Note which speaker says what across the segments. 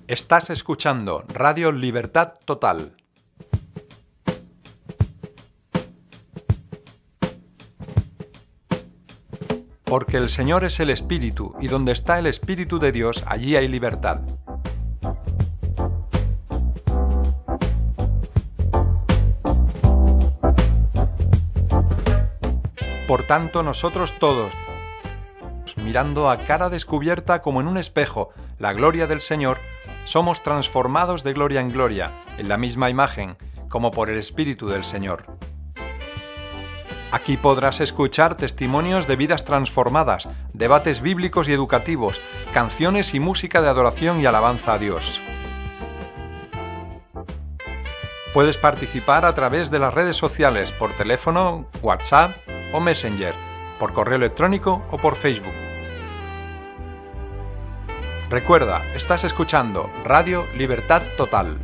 Speaker 1: Estás escuchando Radio Libertad Total. Porque el Señor es el Espíritu, y donde está el Espíritu de Dios, allí hay libertad. Por tanto, nosotros todos, mirando a cara descubierta como en un espejo la gloria del Señor, somos transformados de gloria en gloria, en la misma imagen, como por el Espíritu del Señor. Aquí podrás escuchar testimonios de vidas transformadas, debates bíblicos y educativos, canciones y música de adoración y alabanza a Dios. Puedes participar a través de las redes sociales, por teléfono, WhatsApp o Messenger, por correo electrónico o por Facebook. Recuerda, estás escuchando Radio Libertad Total.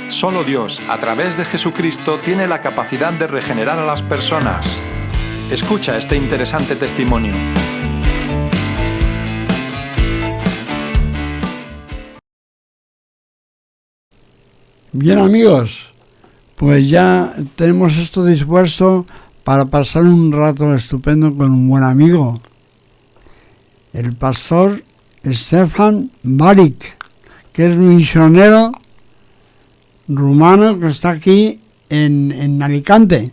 Speaker 1: Solo Dios, a través de Jesucristo, tiene la capacidad de regenerar a las personas. Escucha este interesante testimonio.
Speaker 2: Bien, amigos, pues ya tenemos esto dispuesto para pasar un rato estupendo con un buen amigo, el pastor Stefan Barik, que es misionero rumano que está aquí en Alicante.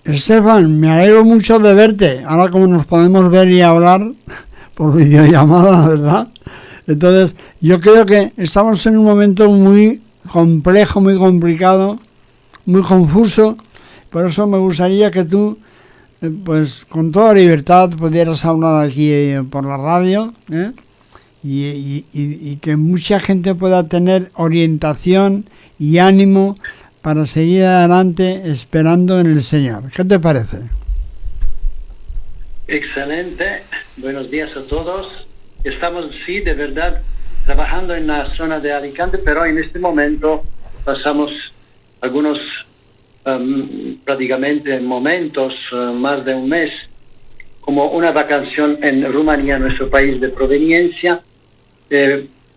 Speaker 2: Stefan, me alegro mucho de verte, ahora como nos podemos ver y hablar por videollamada, ¿verdad? Entonces, yo creo que estamos en un momento muy complejo, muy complicado, muy confuso. Por eso me gustaría que tú, pues con toda libertad, pudieras hablar aquí por la radio, y que mucha gente pueda tener orientación y ánimo para seguir adelante esperando en el Señor. ¿Qué te parece?
Speaker 3: Excelente. Buenos días a todos. Estamos, sí, de verdad, trabajando en la zona de Alicante, pero en este momento pasamos algunos, prácticamente momentos, más de un mes, como una vacación en Rumanía, nuestro país de proveniencia,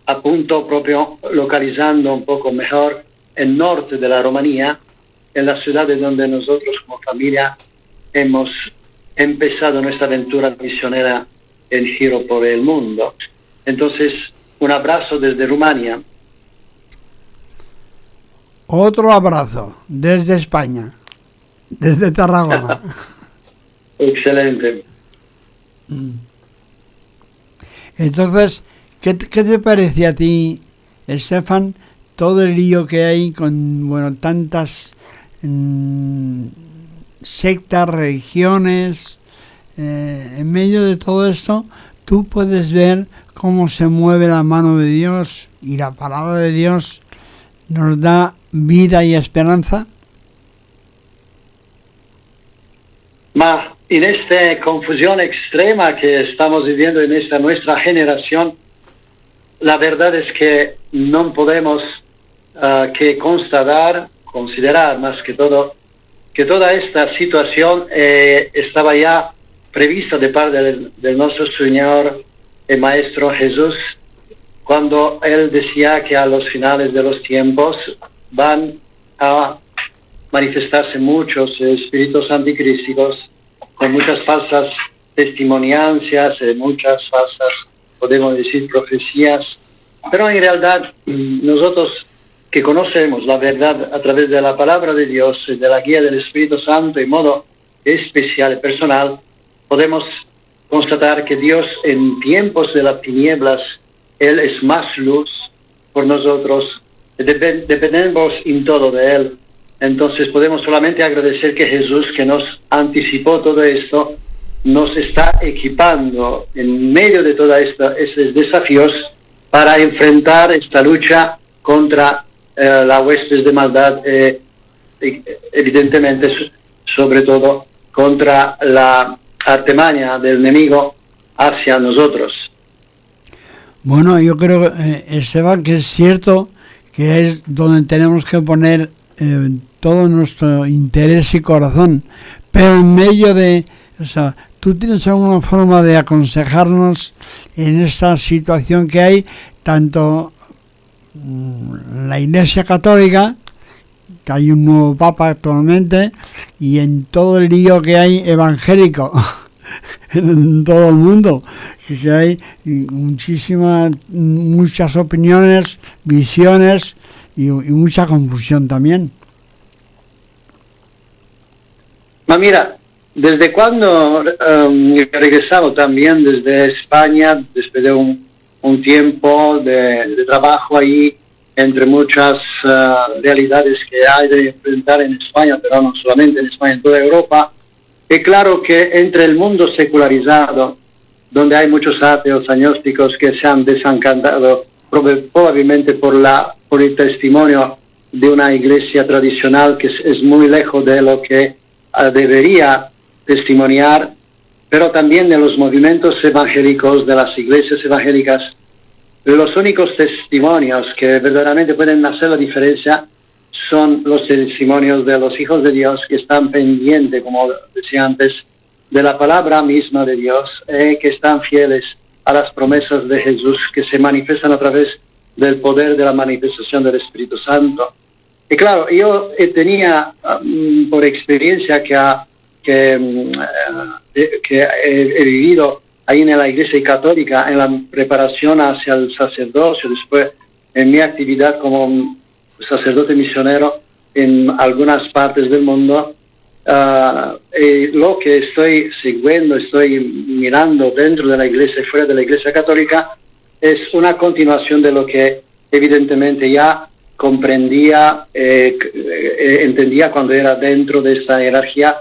Speaker 3: a punto propio localizando un poco mejor el norte de la Rumanía, en la ciudad de donde nosotros como familia hemos empezado nuestra aventura misionera el giro por el mundo. Entonces, un abrazo desde Rumania.
Speaker 2: Otro abrazo desde España, desde Tarragona.
Speaker 3: Excelente.
Speaker 2: Entonces, ¿qué te parece a ti, Stefan, todo el lío que hay con, bueno, tantas sectas, religiones? En medio de todo esto, tú puedes ver cómo se mueve la mano de Dios y la palabra de Dios nos da vida y esperanza.
Speaker 3: Ma en esta confusión extrema que estamos viviendo en esta nuestra generación, la verdad es que no podemos que considerar más que todo que toda esta situación estaba ya prevista de parte de nuestro Señor y Maestro Jesús, cuando Él decía que a los finales de los tiempos van a manifestarse muchos espíritus anticrísticos con muchas falsas testimoniancias, muchas falsas, podemos decir, profecías. Pero en realidad nosotros que conocemos la verdad a través de la palabra de Dios, de la guía del Espíritu Santo en modo especial y personal, podemos constatar que Dios en tiempos de las tinieblas, Él es más luz por nosotros, dependemos en todo de Él. Entonces podemos solamente agradecer que Jesús, que nos anticipó todo esto, nos está equipando en medio de todos estos desafíos para enfrentar esta lucha contra las huestes de maldad, evidentemente sobre todo contra artimaña del enemigo hacia nosotros.
Speaker 2: Bueno, yo creo, Esteban, que es cierto que es donde tenemos que poner todo nuestro interés y corazón, pero en medio de, o sea, ¿tú tienes alguna forma de aconsejarnos en esta situación que hay, tanto en la Iglesia Católica, que hay un nuevo Papa actualmente, y en todo el lío que hay evangélico en todo el mundo, que hay muchas opiniones, visiones y mucha confusión también?
Speaker 3: Mira, desde cuando he regresado también desde España, después de un tiempo de trabajo ahí, entre muchas realidades que hay de enfrentar en España, pero no solamente en España, en toda Europa, es claro que entre el mundo secularizado, donde hay muchos ateos, agnósticos que se han desencantado probablemente por el testimonio de una iglesia tradicional que es muy lejos de lo que debería testimoniar, pero también de los movimientos evangélicos, de las iglesias evangélicas, los únicos testimonios que verdaderamente pueden hacer la diferencia son los testimonios de los hijos de Dios que están pendientes, como decía antes, de la palabra misma de Dios, que están fieles a las promesas de Jesús, que se manifiestan a través del poder de la manifestación del Espíritu Santo. Y claro, yo tenía por experiencia que he vivido ahí en la Iglesia Católica, en la preparación hacia el sacerdocio, después en mi actividad como sacerdote misionero en algunas partes del mundo, lo que estoy siguiendo, estoy mirando dentro de la Iglesia y fuera de la Iglesia Católica, es una continuación de lo que evidentemente ya comprendía, entendía cuando era dentro de esta jerarquía,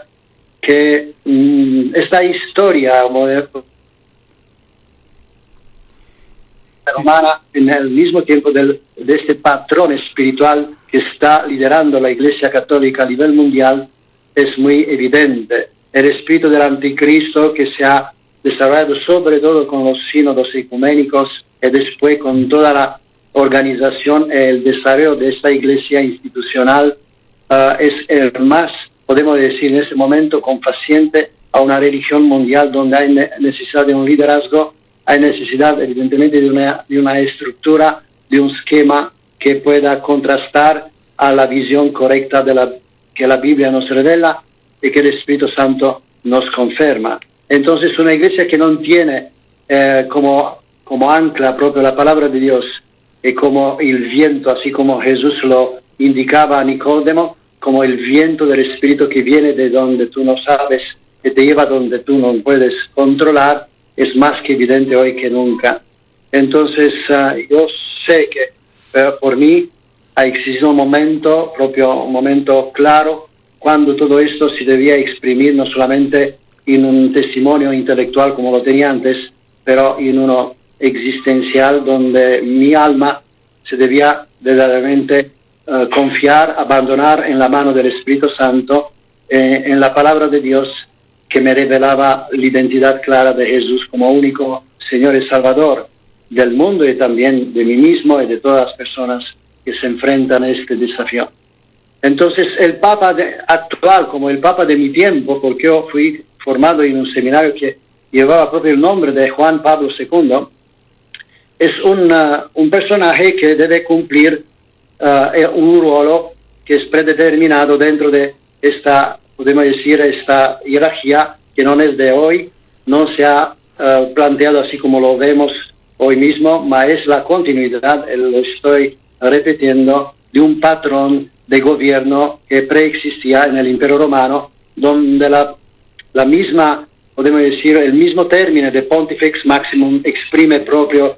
Speaker 3: que esta historia romana, en el mismo tiempo de este patrón espiritual que está liderando la Iglesia Católica a nivel mundial, es muy evidente. El espíritu del anticristo que se ha desarrollado sobre todo con los sínodos ecuménicos y después con toda la organización, el desarrollo de esta iglesia institucional, es el más, podemos decir en ese momento, complaciente a una religión mundial donde hay necesidad de un liderazgo, hay necesidad evidentemente de una estructura, de un esquema que pueda contrastar a la visión correcta que la Biblia nos revela y que el Espíritu Santo nos confirma. Entonces una iglesia que no tiene como ancla propio la palabra de Dios y como el viento, así como Jesús lo indicaba a Nicodemo, como el viento del Espíritu que viene de donde tú no sabes, que te lleva donde tú no puedes controlar, es más que evidente hoy que nunca. Entonces yo sé que por mí ha existido un momento claro, cuando todo esto se debía exprimir no solamente en un testimonio intelectual como lo tenía antes, pero en uno existencial donde mi alma se debía verdaderamente confiar, abandonar en la mano del Espíritu Santo, en la palabra de Dios que me revelaba la identidad clara de Jesús como único Señor y Salvador del mundo y también de mí mismo y de todas las personas que se enfrentan a este desafío. Entonces el Papa actual, como el Papa de mi tiempo, porque yo fui formado en un seminario que llevaba propio el nombre de Juan Pablo II, es un personaje que debe cumplir un rol que es predeterminado dentro de esta, podemos decir, esta jerarquía que no es de hoy, no se ha planteado así como lo vemos hoy mismo, pero es la continuidad, lo estoy repitiendo, de un patrón de gobierno que preexistía en el Imperio Romano, donde la misma, podemos decir, el mismo término de Pontifex Maximum exprime propio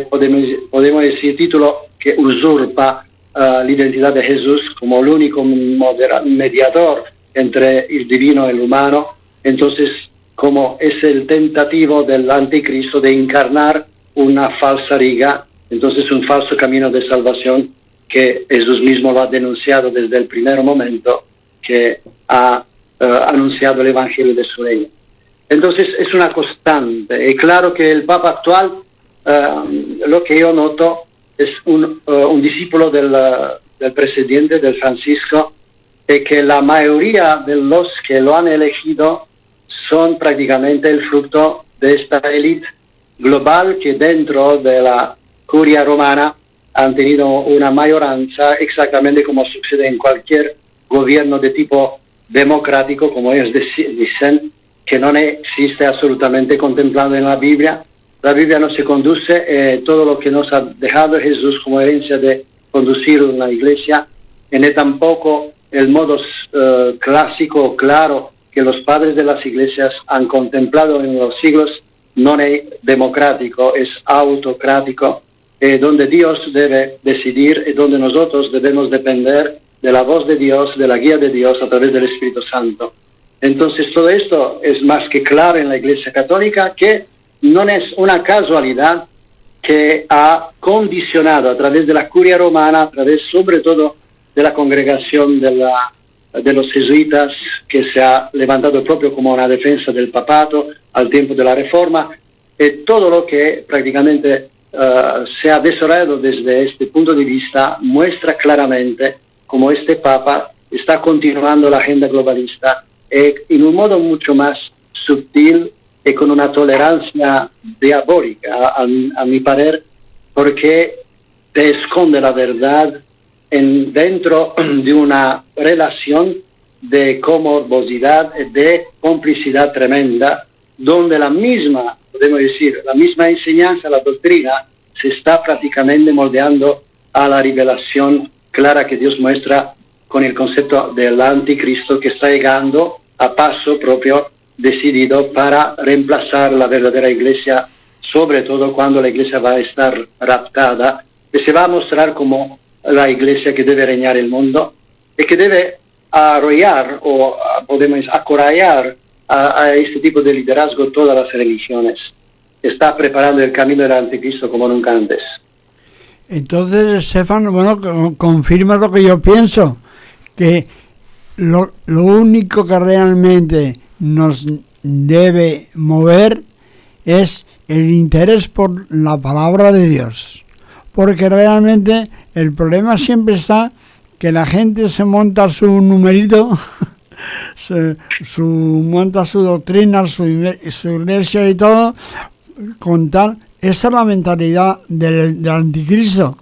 Speaker 3: podemos decir, título que usurpa la identidad de Jesús como el único mediador entre el divino y el humano. Entonces, como es el tentativo del anticristo de encarnar una falsa riga, entonces un falso camino de salvación que Jesús mismo lo ha denunciado desde el primer momento que ha anunciado el Evangelio de su reino. Entonces es una constante. Y claro que el Papa actual, lo que yo noto, es un discípulo del presidente, del Francisco, y que la mayoría de los que lo han elegido son prácticamente el fruto de esta élite global que dentro de la curia romana han tenido una mayoranza, exactamente como sucede en cualquier gobierno de tipo democrático, como ellos dicen, que no existe absolutamente contemplado en la Biblia. La Biblia no se conduce, todo lo que nos ha dejado Jesús como herencia de conducir una iglesia, ni tampoco el modo clásico, claro, que los padres de las iglesias han contemplado en los siglos, no es democrático, es autocrático, donde Dios debe decidir y donde nosotros debemos depender de la voz de Dios, de la guía de Dios a través del Espíritu Santo. Entonces todo esto es más que claro en la Iglesia Católica, que no es una casualidad que ha condicionado a través de la curia romana, a través sobre todo de la congregación de los jesuitas, que se ha levantado propio como una defensa del papato al tiempo de la Reforma, y todo lo que prácticamente se ha desarrollado desde este punto de vista muestra claramente cómo este Papa está continuando la agenda globalista en un modo mucho más sutil y con una tolerancia diabólica, a mi parer, porque te esconde la verdad dentro de una relación de comorbosidad y de complicidad tremenda, donde la misma, podemos decir, la misma enseñanza, la doctrina, se está prácticamente moldeando a la revelación clara que Dios muestra con el concepto del anticristo, que está llegando a paso propio decidido para reemplazar la verdadera iglesia, sobre todo cuando la iglesia va a estar raptada, y se va a mostrar como la iglesia que debe reñar el mundo y que debe arrollar o podemos acorrallar a este tipo de liderazgo todas las religiones. Está preparando el camino del anticristo como nunca antes.
Speaker 2: Entonces, Estefan, bueno, confirma lo que yo pienso, que lo único que realmente nos debe mover es el interés por la palabra de Dios, porque realmente el problema siempre está que la gente se monta su numerito, monta su doctrina, su iglesia y todo, con tal. Esa es la mentalidad del anticristo,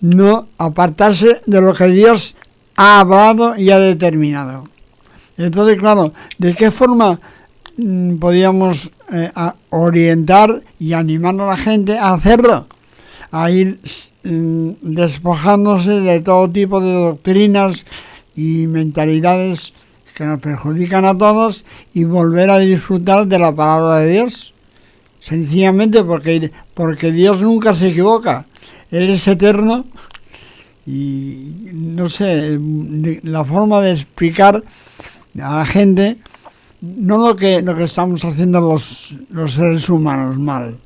Speaker 2: no apartarse de lo que Dios ha hablado y ha determinado. Entonces, claro, ¿de qué forma podríamos orientar y animar a la gente a hacerlo? A ir despojándose de todo tipo de doctrinas y mentalidades que nos perjudican a todos y volver a disfrutar de la palabra de Dios. Sencillamente porque Dios nunca se equivoca. Él es eterno y no sé, la forma de explicar a la gente no lo que estamos haciendo los seres humanos mal,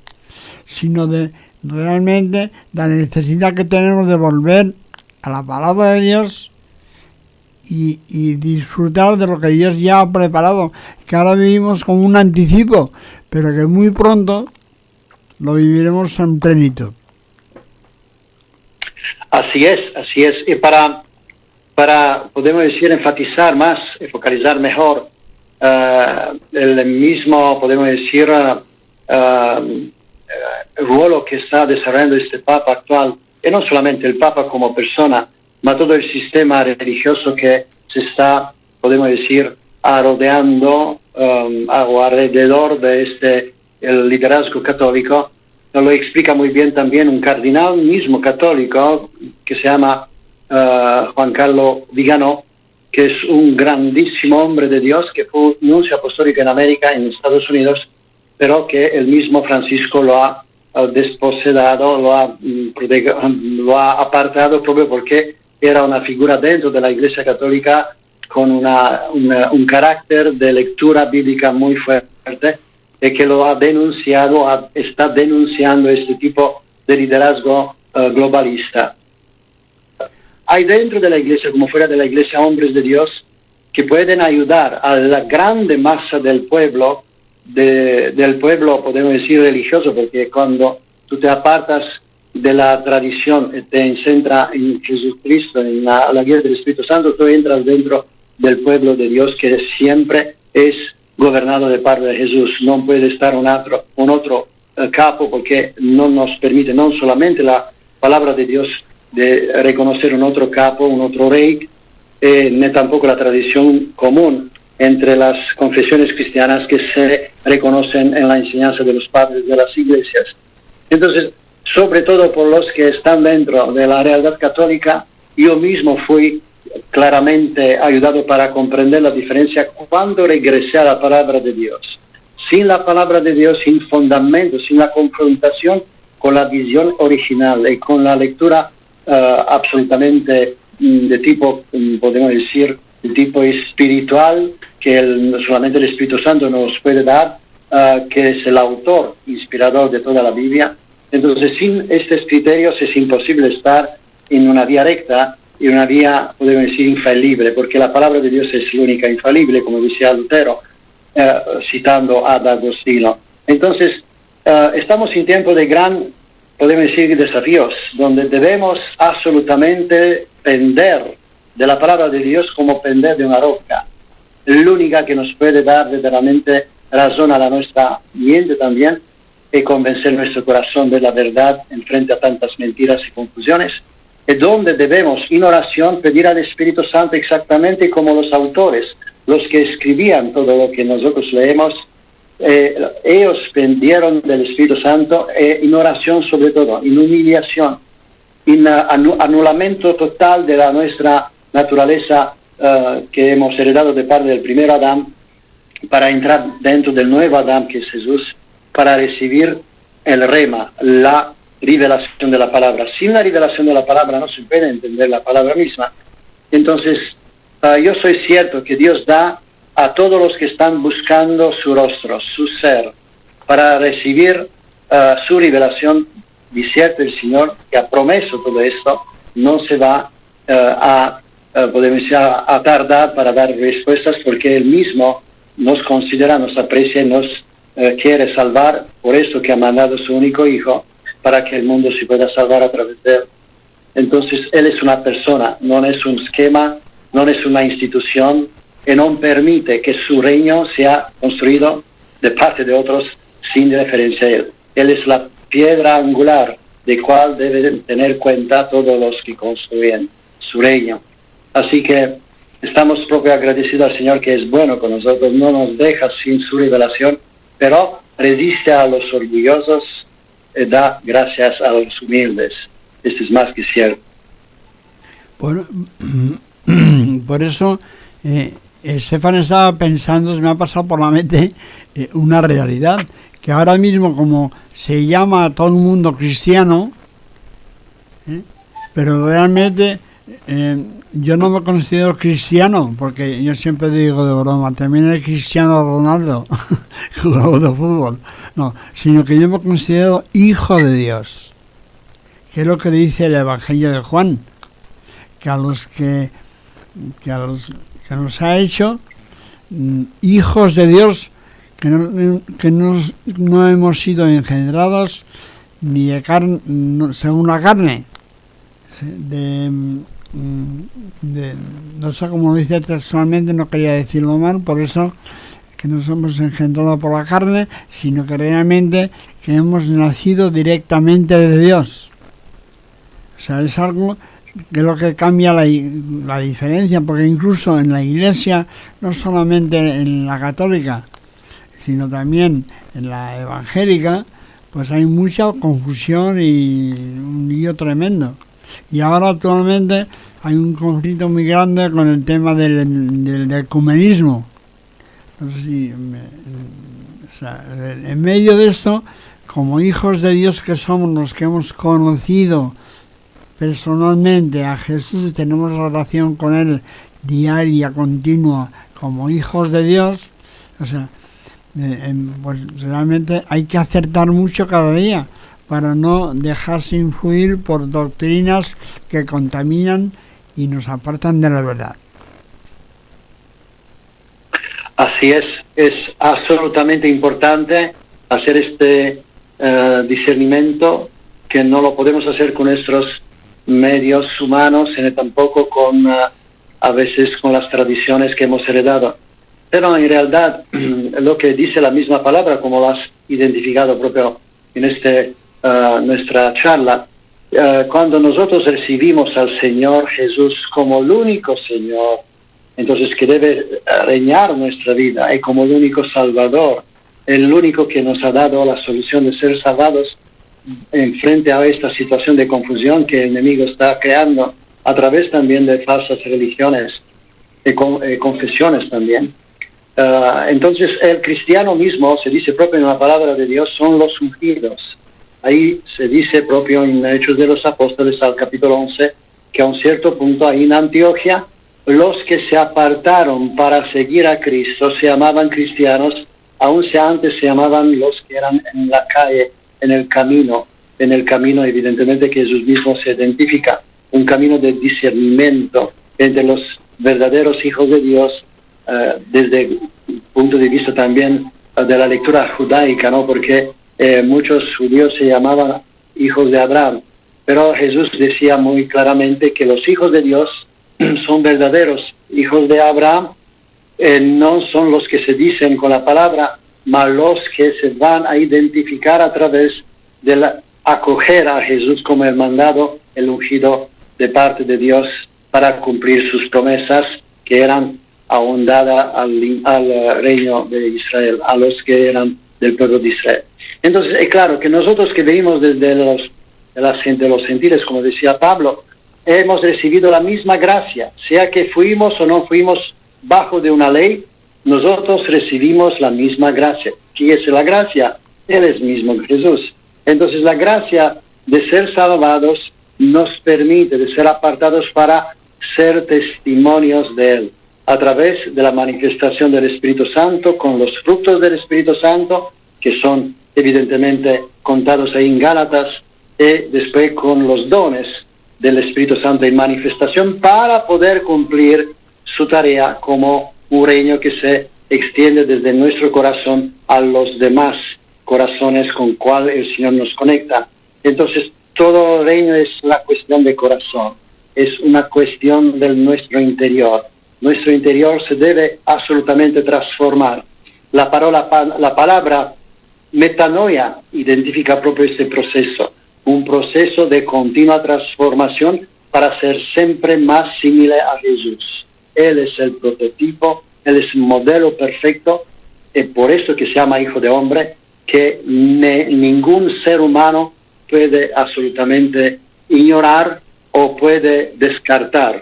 Speaker 2: sino de realmente la necesidad que tenemos de volver a la palabra de Dios y disfrutar de lo que Dios ya ha preparado, que ahora vivimos como un anticipo, pero que muy pronto lo viviremos en plenitud.
Speaker 3: Así es. Y para podemos decir, enfatizar más, focalizar mejor el mismo, podemos decir, ruolo que está desarrollando este Papa actual, y no solamente el Papa como persona, pero todo el sistema religioso que se está, podemos decir, rodeando alrededor de el liderazgo católico. Lo explica muy bien también un cardenal mismo católico que se llama Juan Carlos Viganó, que es un grandísimo hombre de Dios, que fue nuncio apostólico en América, en Estados Unidos, pero que el mismo Francisco lo ha desposedado, lo ha apartado propio porque era una figura dentro de la Iglesia Católica con un carácter de lectura bíblica muy fuerte, y que lo ha denunciado, está denunciando este tipo de liderazgo globalista. Hay dentro de la Iglesia, como fuera de la Iglesia, hombres de Dios que pueden ayudar a la grande masa del pueblo, del pueblo, podemos decir, religioso, porque cuando tú te apartas de la tradición, te centras en Jesucristo, en la guía del Espíritu Santo, tú entras dentro del pueblo de Dios que siempre es gobernado de parte de Jesús. No puede estar un otro capo, porque no nos permite no solamente la palabra de Dios de reconocer un otro capo, un otro rey, ni tampoco la tradición común entre las confesiones cristianas que se reconocen en la enseñanza de los padres de las iglesias. Entonces, sobre todo por los que están dentro de la realidad católica, yo mismo fui claramente ayudado para comprender la diferencia cuando regresé a la palabra de Dios. Sin la palabra de Dios, sin fundamento, sin la confrontación con la visión original y con la lectura absolutamente de tipo, podemos decir, de tipo espiritual, que solamente el Espíritu Santo nos puede dar, que es el autor inspirador de toda la Biblia. Entonces, sin estos criterios es imposible estar en una vía recta y una vía, podemos decir, infalible, porque la palabra de Dios es la única infalible, como decía Lutero, citando a D'Agostino. Entonces, estamos en tiempo de gran, podemos decir, desafíos, donde debemos absolutamente pender de la palabra de Dios como pender de una roca, la única que nos puede dar verdaderamente razón a la nuestra mente también, y convencer nuestro corazón de la verdad en frente a tantas mentiras y confusiones, y donde debemos en oración pedir al Espíritu Santo exactamente como los autores, los que escribían todo lo que nosotros leemos, ellos pidieron del Espíritu Santo en oración, sobre todo, en humillación, en anulamiento total de la nuestra naturaleza que hemos heredado de parte del primer Adán, para entrar dentro del nuevo Adán, que es Jesús, para recibir el rema, la revelación de la palabra. Sin la revelación de la palabra no se puede entender la palabra misma. Entonces, yo soy cierto que Dios da a todos los que están buscando su rostro, su ser, para recibir su revelación. Cierto el Señor, que ha prometido todo esto, no se va podemos decir, a tardar para dar respuestas, porque Él mismo nos considera, nos aprecia y nos quiere salvar, por eso que ha mandado su único Hijo, para que el mundo se pueda salvar a través de Él. Entonces, Él es una persona, no es un esquema, no es una institución, y no permite que su reino sea construido de parte de otros sin referencia a Él. Él es la piedra angular de cual deben tener cuenta todos los que construyen su reino. Así que estamos propio agradecidos al Señor, que es bueno con nosotros, no nos deja sin su revelación, pero resiste a los orgullosos y da gracias a los humildes. Esto es más que cierto.
Speaker 2: Por eso, Estefan estaba pensando, se me ha pasado por la mente una realidad, que ahora mismo, como se llama a todo el mundo cristiano, pero realmente yo no me considero cristiano, porque yo siempre digo de broma, también el Cristiano Ronaldo, jugador de fútbol, no, sino que yo me considero hijo de Dios, que es lo que dice el Evangelio de Juan, que nos ha hecho hijos de Dios, que no hemos sido engendrados ni de carne, según la carne, no sé cómo lo dice textualmente, no quería decirlo mal, por eso que no somos engendrados por la carne, sino que realmente que hemos nacido directamente de Dios. O sea, es algo que es lo que cambia la diferencia, porque incluso en la Iglesia, no solamente en la católica, sino también en la evangélica, pues hay mucha confusión y un lío tremendo. Y ahora actualmente hay un conflicto muy grande con el tema del ecumenismo. No sé si, en medio de esto, como hijos de Dios que somos, los que hemos conocido personalmente a Jesús, tenemos relación con Él diaria, continua, como hijos de Dios, o sea, pues realmente hay que acertar mucho cada día para no dejarse influir por doctrinas que contaminan y nos apartan de la verdad.
Speaker 3: Así es absolutamente importante hacer este discernimiento, que no lo podemos hacer con nuestros medios humanos, ni tampoco con a veces con las tradiciones que hemos heredado. Pero en realidad lo que dice la misma palabra, como lo has identificado propio en nuestra charla, cuando nosotros recibimos al Señor Jesús como el único Señor, entonces que debe reinar nuestra vida, y como el único Salvador, el único que nos ha dado la solución de ser salvados en frente a esta situación de confusión que el enemigo está creando a través también de falsas religiones y confesiones también. Entonces el cristiano mismo, se dice propio en la palabra de Dios, son los ungidos. Ahí se dice propio en Hechos de los Apóstoles al capítulo 11 que a un cierto punto ahí en Antioquia los que se apartaron para seguir a Cristo se llamaban cristianos, aún si antes se llamaban los que eran en la calle, en el camino evidentemente que Jesús mismo se identifica, un camino de discernimiento entre los verdaderos hijos de Dios, desde el punto de vista también de la lectura judaica, ¿no? Porque muchos judíos se llamaban hijos de Abraham, pero Jesús decía muy claramente que los hijos de Dios son verdaderos hijos de Abraham, no son los que se dicen con la palabra, mas los que se van a identificar a través de acoger a Jesús como el mandado, el ungido de parte de Dios para cumplir sus promesas que eran aún dadas al reino de Israel, a los que eran del pueblo de Israel. Entonces, es claro que nosotros que venimos desde los gentiles, como decía Pablo, hemos recibido la misma gracia, sea que fuimos o no fuimos bajo de una ley, nosotros recibimos la misma gracia. ¿Qué es la gracia? Él es mismo Jesús. Entonces la gracia de ser salvados nos permite de ser apartados para ser testimonios de Él, a través de la manifestación del Espíritu Santo, con los frutos del Espíritu Santo, que son evidentemente contados ahí en Gálatas, y después con los dones del Espíritu Santo en manifestación para poder cumplir su tarea como un reino que se extiende desde nuestro corazón a los demás corazones con cual el Señor nos conecta. Entonces, todo reino es la cuestión de corazón, es una cuestión de nuestro interior. Nuestro interior se debe absolutamente transformar. La palabra metanoia identifica propio este proceso, un proceso de continua transformación para ser siempre más similar a Jesús. Él es el prototipo, Él es el modelo perfecto, y por eso que se llama Hijo de Hombre, que ningún ser humano puede absolutamente ignorar o puede descartar.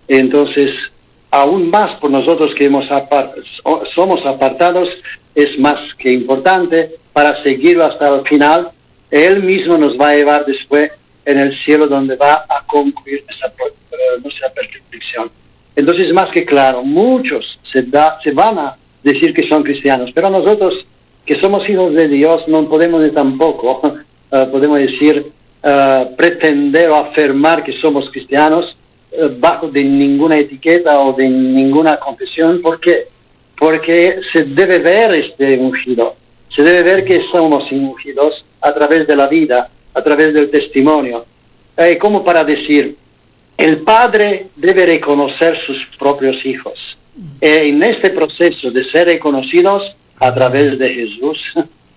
Speaker 3: Entonces, aún más por nosotros que somos apartados, es más que importante para seguirlo hasta el final. Él mismo nos va a llevar después en el cielo, donde va a concluir nuestra perfección. Entonces, más que claro, muchos se van a decir que son cristianos, pero nosotros que somos hijos de Dios no podemos ni tampoco, podemos decir, pretender o afirmar que somos cristianos bajo de ninguna etiqueta o de ninguna confesión, porque se debe ver este ungido, se debe ver que somos ungidos a través de la vida, a través del testimonio. Como para decir, el padre debe reconocer sus propios hijos. En este proceso de ser reconocidos a través de Jesús,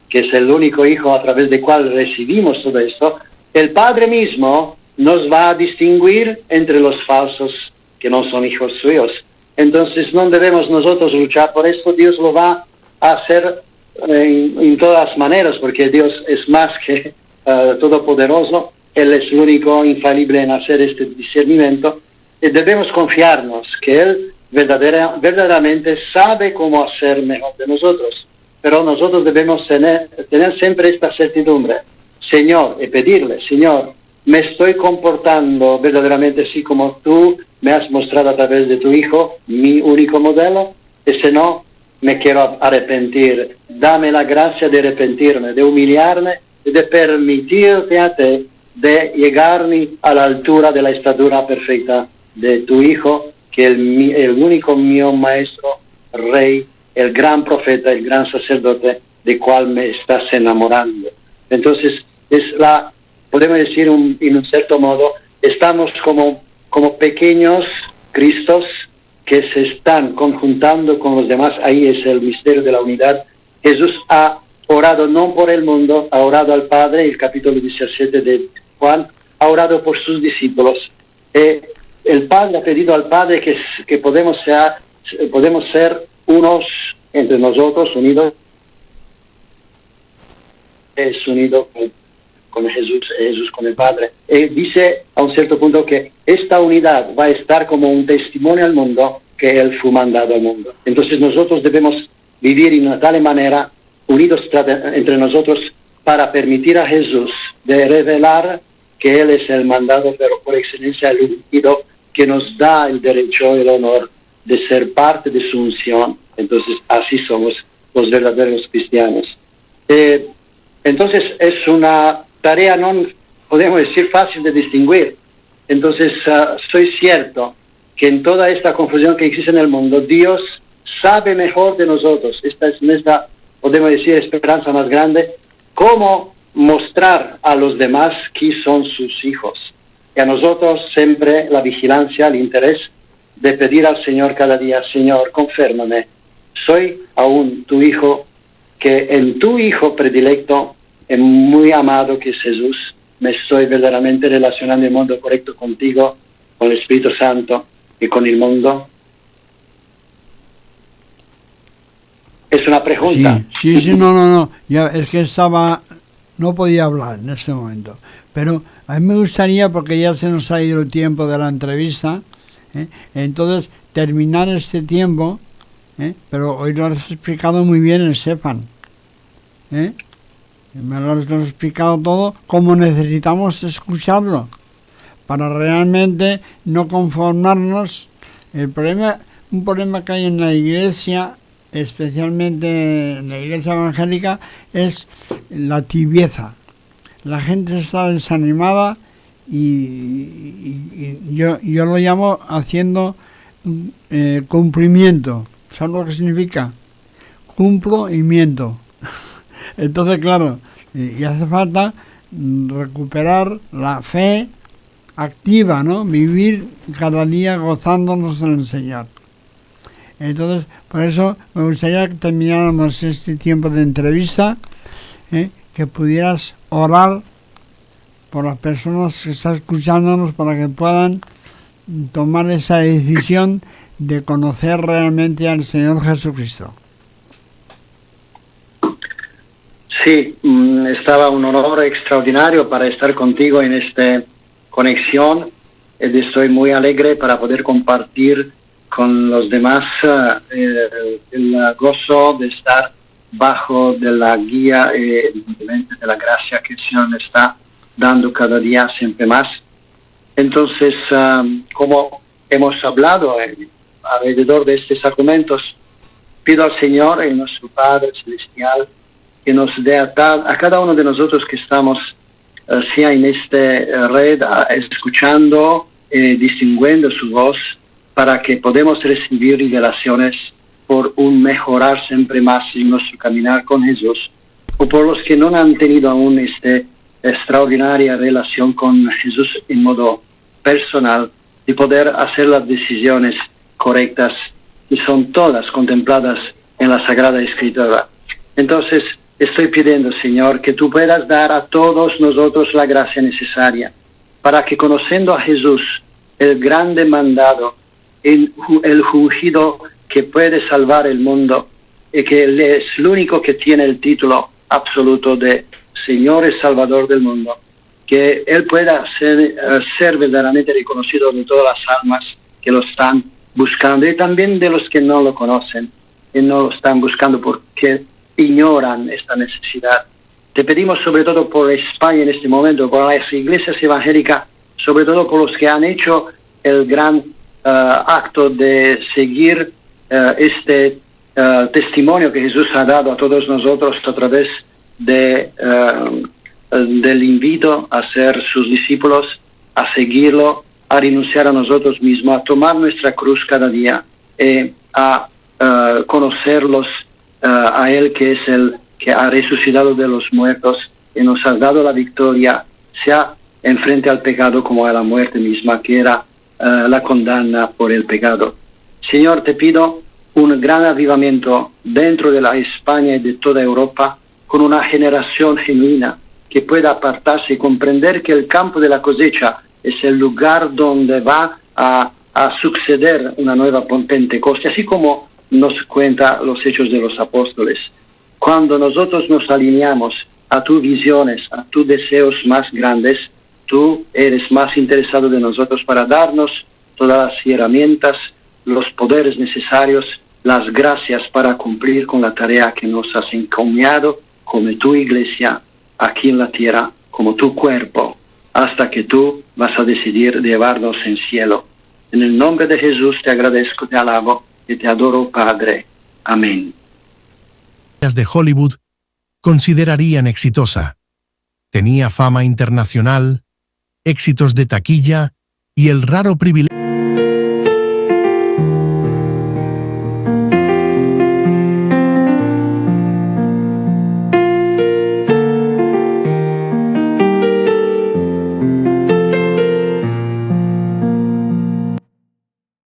Speaker 3: que es el único hijo a través del cual recibimos todo esto, el padre mismo nos va a distinguir entre los falsos que no son hijos suyos. Entonces no debemos nosotros luchar por esto, Dios lo va a hacer en todas maneras, porque Dios es más que todopoderoso, Él es el único infalible en hacer este discernimiento, y debemos confiarnos que Él verdaderamente sabe cómo hacer mejor de nosotros, pero nosotros debemos tener siempre esta certidumbre, Señor, y pedirle, Señor, me estoy comportando verdaderamente así como tú me has mostrado a través de tu Hijo, mi único modelo, y si no, me quiero arrepentir. Dame la gracia de arrepentirme, de humillarme y de permitirte a ti de llegar a la altura de la estatura perfecta de tu Hijo, que es el único mío Maestro, Rey el gran profeta, el gran sacerdote de cual me estás enamorando. Entonces, podemos decir en un cierto modo, estamos como pequeños Cristos que se están conjuntando con los demás. Ahí es el misterio de la unidad. Jesús ha orado no por el mundo, ha orado al Padre, el capítulo 17 de Juan, ha orado por sus discípulos. El Padre ha pedido al Padre que podemos ser unos entre nosotros, unidos. Es unido con Jesús con el Padre. Dice a un cierto punto que esta unidad va a estar como un testimonio al mundo que Él fue mandado al mundo. Entonces nosotros debemos vivir de una tal manera, unidos entre nosotros, para permitir a Jesús de revelar que Él es el mandado, pero por excelencia el ungido, que nos da el derecho y el honor de ser parte de su unción. Entonces así somos los verdaderos cristianos. Entonces es una tarea, no podemos decir fácil de distinguir. Entonces soy cierto que en toda esta confusión que existe en el mundo, Dios sabe mejor de nosotros. Esta es nuestra, podemos decir, esperanza más grande, cómo mostrar a los demás que son sus hijos. Y a nosotros siempre la vigilancia, el interés de pedir al Señor cada día: Señor, confírmame, soy aún tu hijo, que en tu hijo predilecto, muy amado que es Jesús, me estoy verdaderamente relacionando de modo correcto contigo, con el Espíritu Santo y con el mundo. Es una pregunta.
Speaker 2: Sí, no. Ya es que no podía hablar en este momento. Pero a mí me gustaría, porque ya se nos ha ido el tiempo de la entrevista, entonces terminar este tiempo, pero hoy lo has explicado muy bien, Estefan. Me lo has explicado todo, como necesitamos escucharlo, para realmente no conformarnos. Un problema que hay en la iglesia, especialmente en la iglesia evangélica, es la tibieza. La gente está desanimada y yo lo llamo haciendo cumplimiento. ¿Sabes lo que significa? Cumplo y miento. Entonces, claro, y hace falta recuperar la fe activa, ¿no? Vivir cada día gozándonos en el Señor. Entonces, por eso me gustaría que termináramos este tiempo de entrevista, que pudieras orar por las personas que están escuchándonos para que puedan tomar esa decisión de conocer realmente al Señor Jesucristo.
Speaker 3: Sí, estaba un honor extraordinario para estar contigo en esta conexión. Estoy muy alegre para poder compartir con los demás el gozo de estar bajo de la guía evidentemente de la gracia que el Señor me está dando cada día siempre más. Entonces, como hemos hablado alrededor de estos sacramentos, pido al Señor, nuestro Padre Celestial, que nos dé a cada uno de nosotros que estamos sea en esta red escuchando, distinguiendo su voz, para que podamos recibir revelaciones por un mejorar siempre más en nuestro caminar con Jesús, o por los que no han tenido aún esta extraordinaria relación con Jesús en modo personal, de poder hacer las decisiones correctas, y son todas contempladas en la Sagrada Escritura. Entonces, estoy pidiendo, Señor, que tú puedas dar a todos nosotros la gracia necesaria para que, conociendo a Jesús, el grande mandado, el ungido que puede salvar el mundo, y que Él es el único que tiene el título absoluto de Señor y Salvador del mundo, que Él pueda ser verdaderamente reconocido de todas las almas que lo están buscando, y también de los que no lo conocen y no lo están buscando porque ignoran esta necesidad. Te pedimos sobre todo por España en este momento, por las iglesias evangélicas, sobre todo por los que han hecho el gran acto de seguir este testimonio que Jesús ha dado a todos nosotros a través del invito a ser sus discípulos, a seguirlo, a renunciar a nosotros mismos, a tomar nuestra cruz cada día, a conocerlos a Él, que es el que ha resucitado de los muertos y nos ha dado la victoria, sea en frente al pecado como a la muerte misma, que era la condena por el pecado. Señor, te pido un gran avivamiento dentro de la España y de toda Europa, con una generación genuina que pueda apartarse y comprender que el campo de la cosecha es el lugar donde va a suceder una nueva Pentecoste, así como nos cuenta los Hechos de los Apóstoles. Cuando nosotros nos alineamos a tus visiones, a tus deseos más grandes, tú eres más interesado de nosotros para darnos todas las herramientas, los poderes necesarios, las gracias para cumplir con la tarea que nos has encomiado como tu iglesia aquí en la tierra, como tu cuerpo, hasta que tú vas a decidir llevarnos en cielo. En el nombre de Jesús te agradezco, te alabo y te adoro, Padre. Amén.
Speaker 4: De Hollywood considerarían exitosa. Tenía fama internacional, éxitos de taquilla y el raro privilegio